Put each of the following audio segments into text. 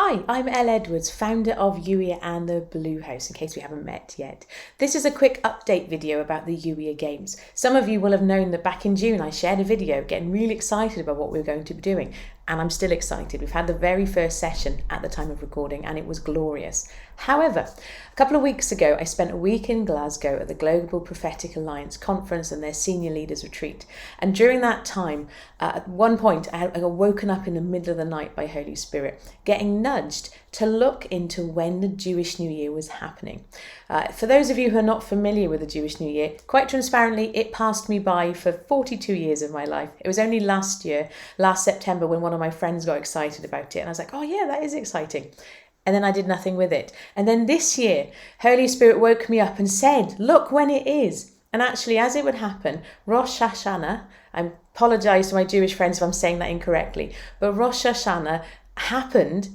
Hi, I'm Elle Edwards, founder of Youier and the Blue House, in case we haven't met yet. This is a quick update video about the Youier Games. Some of you will have known that back in June I shared a video getting really excited about what we were going to be doing, and I'm still excited. We've had the very first session at the time of recording and it was glorious. However, a couple of weeks ago I spent a week in Glasgow at the Global Prophetic Alliance Conference and their Senior Leaders Retreat, and during that time, at one point I got woken up in the middle of the night by Holy Spirit, getting nudged to look into when the Jewish New Year was happening. For those of you who are not familiar with the Jewish New Year, quite transparently, it passed me by for 42 years of my life. It was only last September, when one of my friends got excited about it, and I was like, oh yeah, that is exciting. And then I did nothing with it. And then this year, Holy Spirit woke me up and said, look when it is. And actually, as it would happen, Rosh Hashanah, I apologise to my Jewish friends if I'm saying that incorrectly, but Rosh Hashanah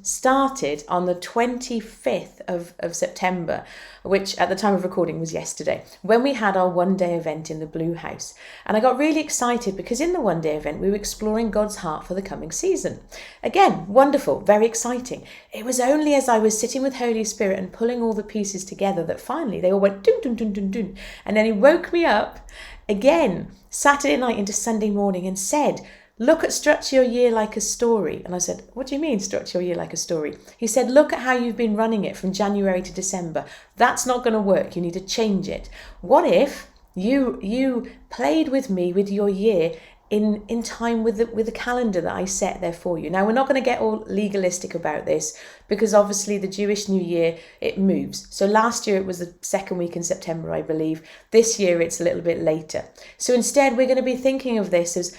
started on the 25th of September, which at the time of recording was yesterday, when we had our one-day event in the Blue House. And I got really excited because in the one-day event, we were exploring God's heart for the coming season. Again, wonderful, very exciting. It was only as I was sitting with Holy Spirit and pulling all the pieces together that finally they all went dun, dun, dun, dun, dun. And then he woke me up again, Saturday night into Sunday morning, and said, look at structure your year like a story. And I said, what do you mean structure your year like a story? He said, look at how you've been running it from January to December. That's not going to work. You need to change it. What if you played with me with your year in time with the calendar that I set there for you? Now, we're not going to get all legalistic about this because obviously the Jewish New Year, it moves. So last year it was the second week in September, I believe. This year it's a little bit later. So instead we're going to be thinking of this as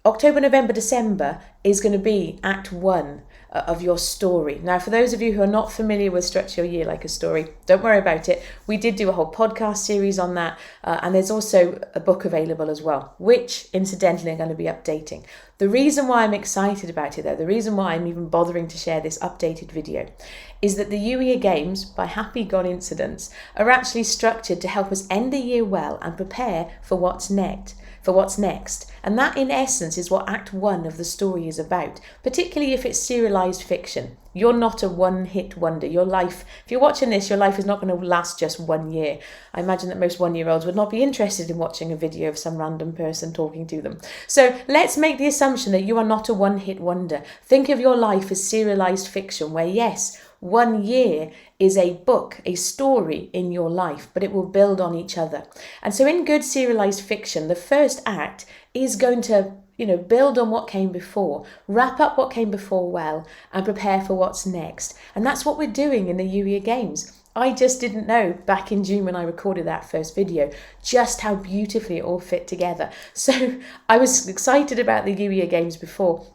October, November, December is going to be Act 1 of your story. Now, for those of you who are not familiar with Structure Your Year Like a Story, don't worry about it. We did do a whole podcast series on that, and there's also a book available as well, which incidentally I'm going to be updating. The reason why I'm excited about it, though, the reason why I'm even bothering to share this updated video, is that the Youier Games, by happy coincidence, are actually structured to help us end the year well and prepare for what's next. And that, in essence, is what Act 1 of the story is about, particularly if it's serialized fiction. You're not a one-hit wonder. Your life, if you're watching this, your life is not going to last just 1 year. I imagine that most one-year-olds would not be interested in watching a video of some random person talking to them. So let's make the assumption that you are not a one-hit wonder. Think of your life as serialized fiction, where yes, 1 year is a book, a story in your life, but it will build on each other. And so in good serialized fiction, the first act is going to, build on what came before, wrap up what came before well, and prepare for what's next. And that's what we're doing in the Youier Games. I just didn't know back in June when I recorded that first video just how beautifully it all fit together. So I was excited about the Youier Games before.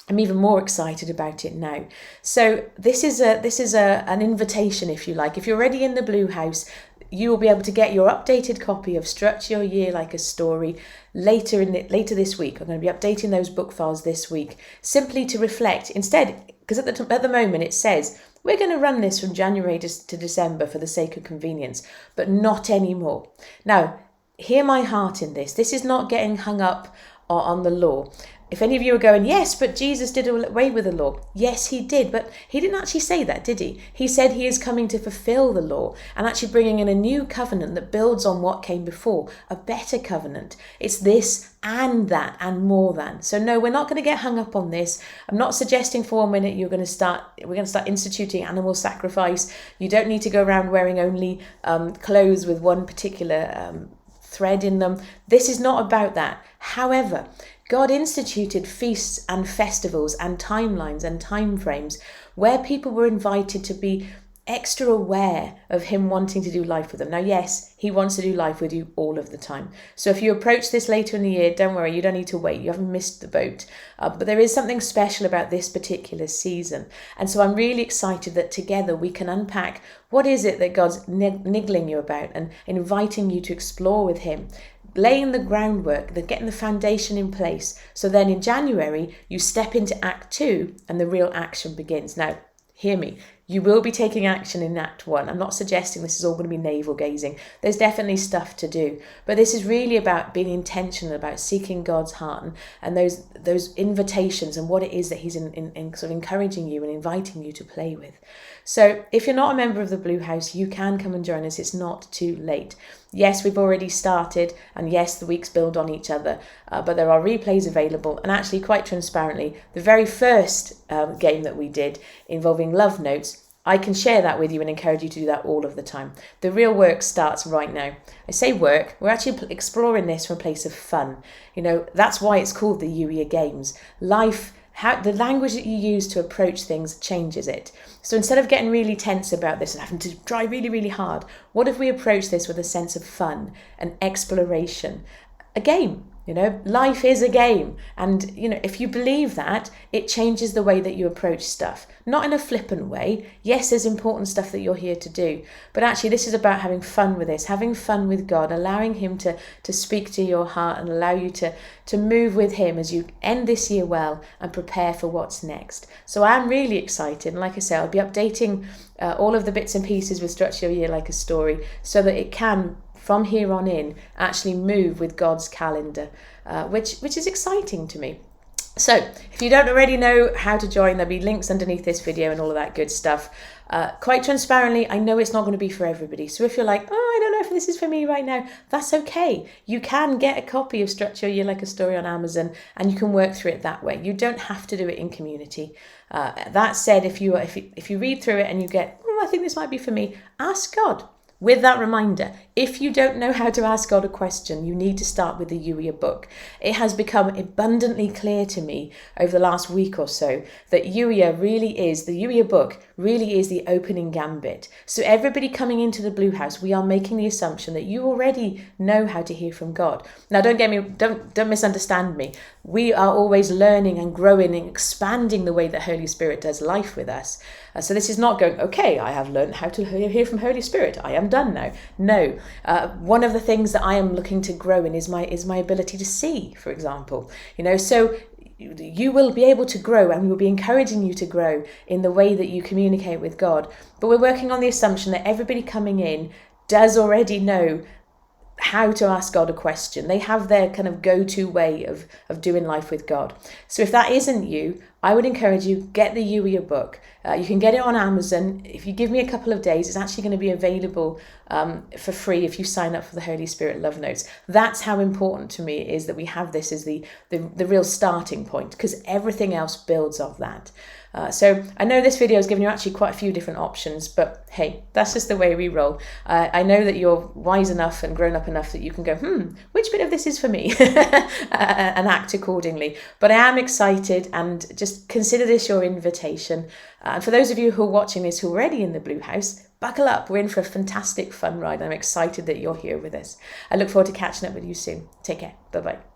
I'm even more excited about it now. So this is an invitation, if you like. If you're already in the Blue House, you will be able to get your updated copy of Structure Your Year Like a Story later this week. I'm going to be updating those book files this week, simply to reflect instead, because at the moment it says we're going to run this from January to December for the sake of convenience, but not anymore. Now, hear my heart in this. This is not getting hung up on the law. If any of you are going, yes, but Jesus did away with the law. Yes, he did, but he didn't actually say that, did he? He said he is coming to fulfill the law and actually bringing in a new covenant that builds on what came before, a better covenant. It's this and that and more than. So no, we're not going to get hung up on this. I'm not suggesting for 1 minute we're going to start instituting animal sacrifice. You don't need to go around wearing only clothes with one particular thread in them. This is not about that. However, God instituted feasts and festivals and timelines and time frames where people were invited to be extra aware of him wanting to do life with them. Now, yes, he wants to do life with you all of the time. So if you approach this later in the year, don't worry, you don't need to wait. You haven't missed the boat. But there is something special about this particular season. And so I'm really excited that together we can unpack what is it that God's niggling you about and inviting you to explore with him, laying the groundwork, getting the foundation in place. So then in January, you step into Act 2 and the real action begins. Now, hear me. You will be taking action in Act 1. I'm not suggesting this is all going to be navel gazing. There's definitely stuff to do. But this is really about being intentional, about seeking God's heart and those invitations and what it is that he's in sort of encouraging you and inviting you to play with. So if you're not a member of the Blue House, you can come and join us. It's not too late. Yes, we've already started, and yes, the weeks build on each other, but there are replays available. And actually, quite transparently, the very first game that we did involving love notes, I can share that with you and encourage you to do that all of the time. The real work starts right now. I say work, we're actually exploring this from a place of fun. You know, that's why it's called the Youier Games. Life, the language that you use to approach things changes it. So instead of getting really tense about this and having to try really, really hard, what if we approach this with a sense of fun and exploration? A game. You know, life is a game. And, you know, if you believe that, it changes the way that you approach stuff. Not in a flippant way. Yes, there's important stuff that you're here to do. But actually, this is about having fun with this, having fun with God, allowing him to speak to your heart and allow you to move with him as you end this year well and prepare for what's next. So I'm really excited. And like I say, I'll be updating all of the bits and pieces with Structure Your Year Like a Story so that it can, from here on in, actually move with God's calendar, which is exciting to me. So if you don't already know how to join, there'll be links underneath this video and all of that good stuff. Quite transparently, I know it's not going to be for everybody. So if you're like, oh, I don't know if this is for me right now, that's okay. You can get a copy of Structure Your Year Like a Story on Amazon and you can work through it that way. You don't have to do it in community. That said, if you read through it and you get, oh, I think this might be for me, ask God. With that reminder, if you don't know how to ask God a question, you need to start with the Youier book. It has become abundantly clear to me over the last week or so that the Youier book really is the opening gambit. So everybody coming into the Blue House, we are making the assumption that you already know how to hear from God. Now, don't misunderstand me. We are always learning and growing and expanding the way that Holy Spirit does life with us. So this is not going, okay, I have learned how to hear from Holy Spirit. I am done now. No. One of the things that I am looking to grow in is my ability to see, for example. You know, so you will be able to grow, and we will be encouraging you to grow in the way that you communicate with God. But we're working on the assumption that everybody coming in does already know how to ask God a question. They have their kind of go-to way of doing life with God. So if that isn't you, I would encourage you, get the Youier book. You can get it on Amazon. If you give me a couple of days, it's actually going to be available for free if you sign up for the Holy Spirit Love Notes. That's how important to me it is that we have this as the real starting point, because everything else builds off that. So I know this video has given you actually quite a few different options, but hey, that's just the way we roll. I know that you're wise enough and grown up enough that you can go, which bit of this is for me? And act accordingly. But I am excited, and just consider this your invitation. And for those of you who are watching this who are already in the Blue House, buckle up. We're in for a fantastic fun ride. I'm excited that you're here with us. I look forward to catching up with you soon. Take care. Bye-bye.